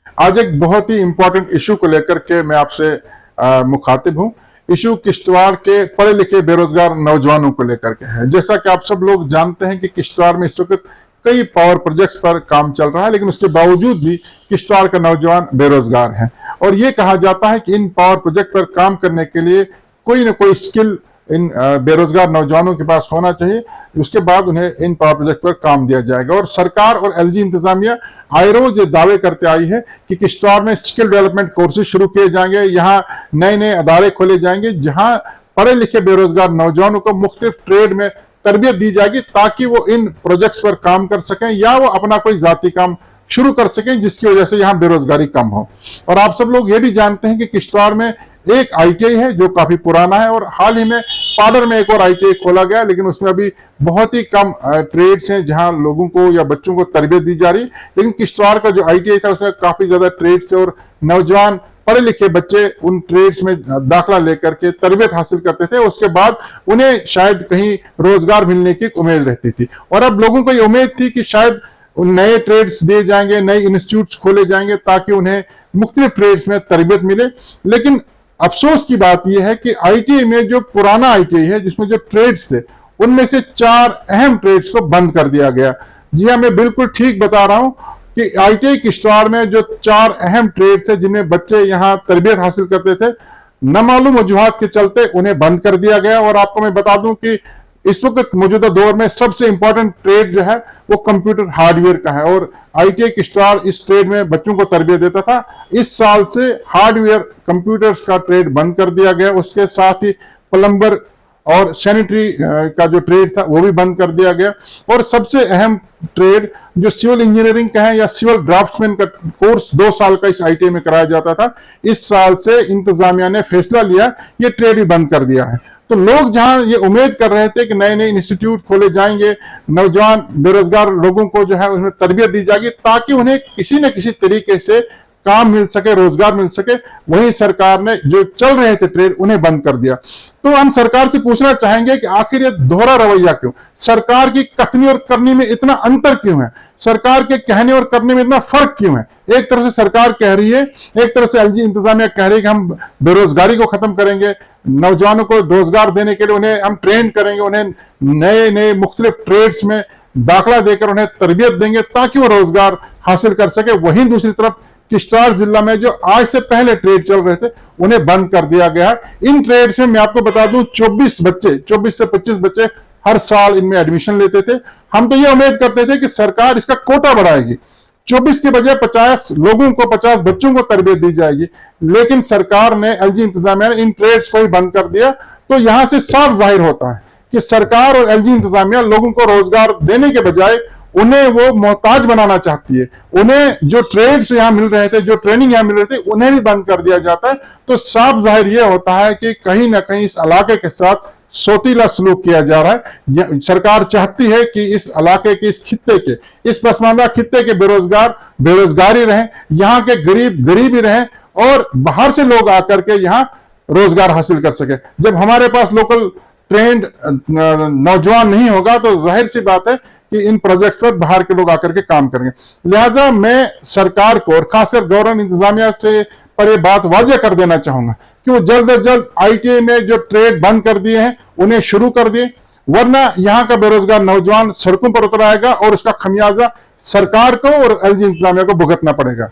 आज एक बहुत ही इंपॉर्टेंट इशू को लेकर के मैं आपसे मुखातिब हूं। इशू किश्तवाड़ के पढ़े लिखे बेरोजगार नौजवानों को लेकर के है। जैसा कि आप सब लोग जानते हैं कि किश्तवाड़ में इस वक्त कई पावर प्रोजेक्ट्स पर काम चल रहा है, लेकिन उसके बावजूद भी किश्तवाड़ का नौजवान बेरोजगार है। और ये कहा जाता है कि इन पावर प्रोजेक्ट पर काम करने के लिए कोई ना कोई स्किल इन बेरोजगार नौजवानों के पास होना चाहिए, उसके बाद उन्हें इन पावर प्रोजेक्ट पर काम दिया जाएगा। और सरकार और एलजी इंतजामिया आए रोज ये दावे करते आई है कि किश्तवाड़ में स्किल डेवलपमेंट कोर्सेज शुरू किए जाएंगे, यहाँ नए नए अदारे खोले जाएंगे जहां पढ़े लिखे बेरोजगार नौजवानों को मुख्तलिफ ट्रेड में तरबियत दी जाएगी ताकि वो इन प्रोजेक्ट्स पर काम कर सकें या वो अपना कोई जाती काम शुरू कर सकें, जिसकी वजह से यहाँ बेरोजगारी कम हो। और आप सब लोग ये भी जानते हैं कि किश्तवाड़ में एक आईटीआई है जो काफी पुराना है, और हाल ही में पाडर में एक और आईटीआई खोला गया, लेकिन उसमें अभी बहुत ही कम ट्रेड्स हैं जहां लोगों को या बच्चों को तरबियत दी जा रही। लेकिन किश्तवाड़ का जो आईटीआई था उसमें काफी ज्यादा ट्रेड्स और नौजवान पढ़े लिखे बच्चे उन ट्रेड्स में दाखिला लेकर के तरबियत हासिल करते थे। उसके बाद उन्हें शायद कहीं रोजगार मिलने की उम्मीद रहती थी, और अब लोगों को ये उम्मीद थी कि शायद नए ट्रेड्स दिए जाएंगे, नए इंस्टीट्यूट्स खोले जाएंगे ताकि उन्हें मुख्तलिफ ट्रेड्स में तरबियत मिले। लेकिन अफसोस की बात यह है कि आईटीआई में जो पुराना आईटीआई है जिसमें जो ट्रेड्स थे उनमें से 4 अहम ट्रेड्स को बंद कर दिया गया। जी हाँ, मैं बिल्कुल ठीक बता रहा हूं कि आईटीआई किश्तवाड़ में जो 4 अहम ट्रेड्स है जिनमें बच्चे यहां तरबियत हासिल करते थे, नामालूम वजूहात के चलते उन्हें बंद कर दिया गया। और आपको मैं बता दूं कि इस वक्त मौजूदा दौर में सबसे इंपॉर्टेंट ट्रेड जो है वो कंप्यूटर हार्डवेयर का है, और आईटीआई किश्तवाड़ इस ट्रेड में बच्चों को तरबियत देता था। इस साल से हार्डवेयर कंप्यूटर्स का ट्रेड बंद कर दिया गया। उसके साथ ही प्लम्बर और सैनिटरी का जो ट्रेड था वो भी बंद कर दिया गया। और सबसे अहम ट्रेड जो सिविल इंजीनियरिंग का है या सिविल ड्राफ्ट्समैन का कोर्स 2 साल का इस आईटीआई में कराया जाता था, इस साल से इंतजामिया ने फैसला लिया ये ट्रेड भी बंद कर दिया है। तो लोग जहां ये उम्मीद कर रहे थे कि नए नए इंस्टीट्यूट खोले जाएंगे, नौजवान बेरोजगार लोगों को जो है उसमें तरबियत दी जाएगी ताकि उन्हें किसी न किसी तरीके से काम मिल सके, रोजगार मिल सके, वहीं सरकार ने जो चल रहे थे ट्रेड उन्हें बंद कर दिया। तो हम सरकार से पूछना चाहेंगे कि आखिर ये दोहरा रवैया क्यों? सरकार की कथनी और करनी में इतना अंतर क्यों है? सरकार के कहने और करने में इतना फर्क क्यों है? एक तरफ से सरकार कह रही है, एक तरफ से एलजी इंतजामिया कह रही है कि हम बेरोजगारी को खत्म करेंगे, नौजवानों को रोजगार देने के लिए उन्हें हम ट्रेन करेंगे, उन्हें नए नए मुख्तलिफ ट्रेड्स में दाखिला देकर उन्हें तरबियत देंगे ताकि वो रोजगार हासिल कर सके। वहीं दूसरी तरफ किश्तवाड़ जिला में जो आज से पहले ट्रेड चल रहे थे उन्हें बंद कर दिया गया है। इन ट्रेड्स में मैं आपको बता दूं 24 से 25 बच्चे हर साल इनमें एडमिशन लेते थे। हम तो ये उम्मीद करते थे कि सरकार इसका कोटा बढ़ाएगी, 24 के बजाय 50 लोगों को, 50 बच्चों को तरबियत दी जाएगी, लेकिन सरकार ने, एलजी इंतजामिया ने इन ट्रेड्स को ही बंद कर दिया। तो यहां से साफ जाहिर होता है कि सरकार और एलजी इंतजामिया लोगों को रोजगार देने के बजाय उन्हें वो मोहताज बनाना चाहती है। उन्हें जो ट्रेड्स यहां मिल रहे थे, जो ट्रेनिंग यहां मिल रही थी, उन्हें भी बंद कर दिया जाता है। तो साफ जाहिर यह होता है कि कहीं ना कहीं इस इलाके के साथ सोतीला सलूक किया जा रहा है। सरकार चाहती है कि इस इलाके के, इस खित्ते के, इस पसमानदा खित्ते के बेरोजगार बेरोजगारी रहें, यहाँ के गरीब गरीबी रहें, और बाहर से लोग आकर के यहाँ रोजगार हासिल कर सके। जब हमारे पास लोकल ट्रेंड नौजवान नहीं होगा तो जाहिर सी बात है कि इन प्रोजेक्ट पर बाहर के लोग आकर के काम करेंगे। लिहाजा मैं सरकार को और खासकर गवर्नमेंट इंतजामिया से पर यह बात वाज़ेह कर देना चाहूंगा कि वो जल्द से जल्द आईटीआई में जो ट्रेड बंद कर दिए हैं उन्हें शुरू कर दिए, वरना यहाँ का बेरोजगार नौजवान सड़कों पर उतर आएगा और उसका खमियाजा सरकार को और एलजी इंतजामिया को भुगतना पड़ेगा।